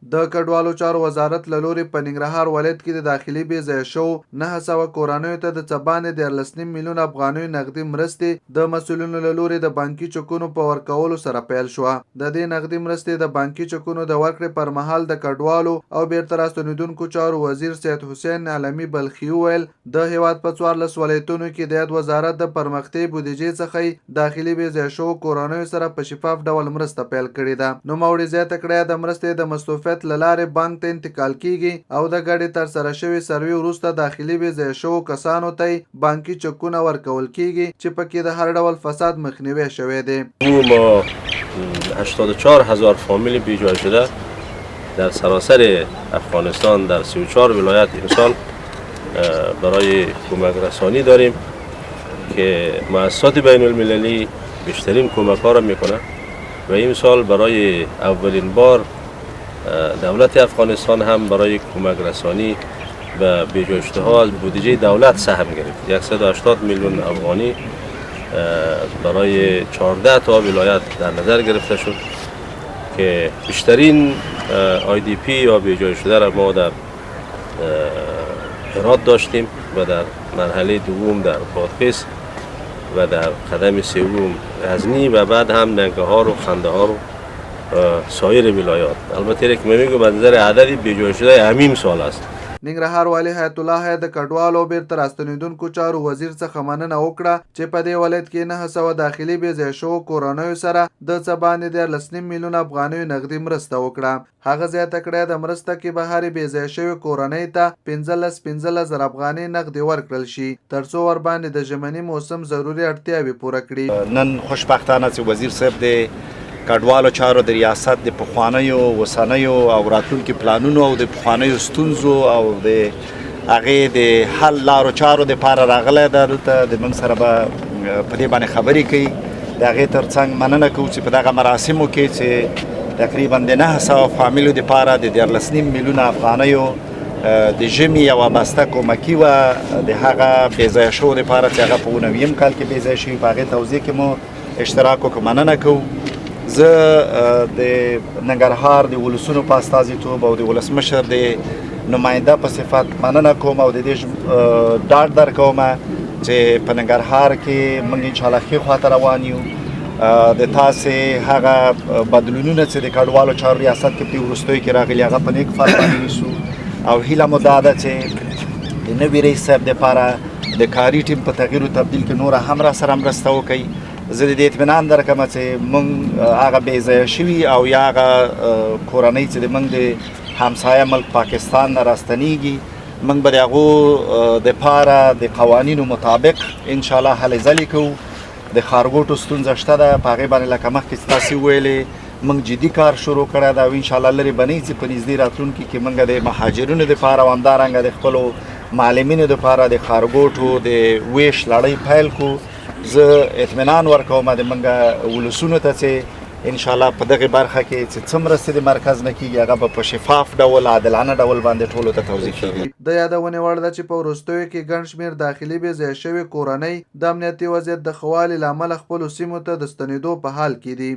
د کډوالو چارو وزارت له لوري په ننګرهار ولایت کې د داخلي بې ځایه شوو 900 کورنیو ته د څه باندې 14 میلیون افغانیو نغدي مرستې د مسؤلینو له لوري د بانکي چکونو په ورکولو سره پیل شوه. د دې نغدي مرستې د بانکي چکونو د ورکړې پر مهال د کډوالو او بیرته راستنیدونکو چارو وزیر سید حسین علمي بلخي وویل د هیواد په 14 ولایتونو کې د یاد وزارت د پرمختیا بودیجې څخه داخلي بې ځایه شوو کورنیو سره په شفاف ډول مرسته پیل کړې ده. نوموړي زیاته کړې د مرستې د مستوفیت له لارې بانک ته انتقال کیږي او د ګډې ترسره شوې سروې وروسته داخلي بې ځایه شوو کسانو ته بانکي چکونه ورکول کیږي چې پکې د هر ډول فساد مخنیوی شوی دی. ما 84,000 فامیل بیجای شده در سراسر افغانستان در 34 ولایت امسال برای کمک رسانی داریم که مؤسسات بین المللی بیشترین کمک ها را میکنه و این سال برای اولین بار دولت افغانستان هم برای کمک رسانی به بیجای شده ها از بودجه دولت سهم گرفت. 180 میلیون افغانی برای 14 تا ولایت در نظر گرفته شد که بیشترین IDP یا بیجای شده را ما در هرات داشتیم و در مرحله دوم در بادغیس و در قدم سوم غزنی و بعد هم ننگرهار و خندهار و سایر ولایات. البته که من میگم از نظر عددی بیجای شده همین سال است. ننګرهار والي حیات الله د کډوالو او بیرته راستنیدونکو چارو وزیر څخه مننه وکړه چې په دې ولایت کې 900 داخلي بې ځایه شوو کورنیو سره د څه باندې 14 میلیون افغانیو نغدي مرسته وکړه. هغه زیاته کړې د مرسته کې به هرې بې ځایه شوې کورنۍ ته 15,000 افغانۍ نغدي ورکړل شي ترڅو ورباندې د ژمني موسم ضروري اړتیاوې پوره کړي. نن خوشبختانه چې وزیر صاحب د کډوالو چارو د ریاست د پخوانیو وسنیو او راتلونکو پلانونو او د پخوانیو ستونزو او د هغې د حل لارو چارو دپاره راغلی ده. دلته د موږ سره به په دې باندې خبرې کوي. د هغې تر څنګ مننه کوو چې په دغه مراسمو کې چې تقریبا د 900 فامیلو دپاره د 14 میلیون افغانیو د ژمي یوه بسته کومکي وه د هغه بې ځایه شوو دپاره چې هغه په 19 کال کې بې ځایه شوي په هغې توضیح کې مو اشتراک وکړو. مننه کوو. زه د ننګرهار د ولسونو په استازیتوب او د ولسمشر د نماینده په صفت مننه کوم او د دې ډاډ درکوم چې په ننګرهار کې موږ انشاءالله ښې خواته روان یو. د تاسې هغه بدلونونه چې د کډوالو چارو ریاست کې په وروستیو کې راغلي هغه په نیک فال باندې نیسو او هیله مو دا ده چې د نوي رئیس صاحب دپاره د کاري ټیم په تغییر او تبدیل کې نوره هم را سره مرسته وکړئ. زه د دې اطمینان درکوم چې موږ هغه بې ځایه شوي او یا هغه کورنۍ چې د موږ د همسایه ملک پاکستان نه راستنیږي موږ به د هغو دپاره د قوانینو مطابق انشاءالله هلې ځلې کوو. د ښارګوټو ستونزه شته ده په هغې باندې لکه مخکې چې تاسې وویلې موږ جدي کار شروع کړی ده او انشاءالله لرې به نه وي چې په نږدې راتلونکي کې موږ د مهاجرینو دپاره او همدارنګه د خپلو معلمینو دپاره د ښارګوټو د ویش لړۍ پیل کړو. زه اطمینان ورکوم د موږ ولسونو ته چې انشاءالله په دغه برخه کې چې څه مرستې د مرکز نه کېږي هغه به په شفاف ډول عادلانه ډول باندې ټولو ته توضیح کېږي. د یادونې وړ ده چې په وروستیو کې ګڼ شمېر داخلي بې ځایه شوې کورنۍ د امنیتي وضعیت د ښه والي له امله خپلو سیمو ته د ستنېدو په حال کې دي.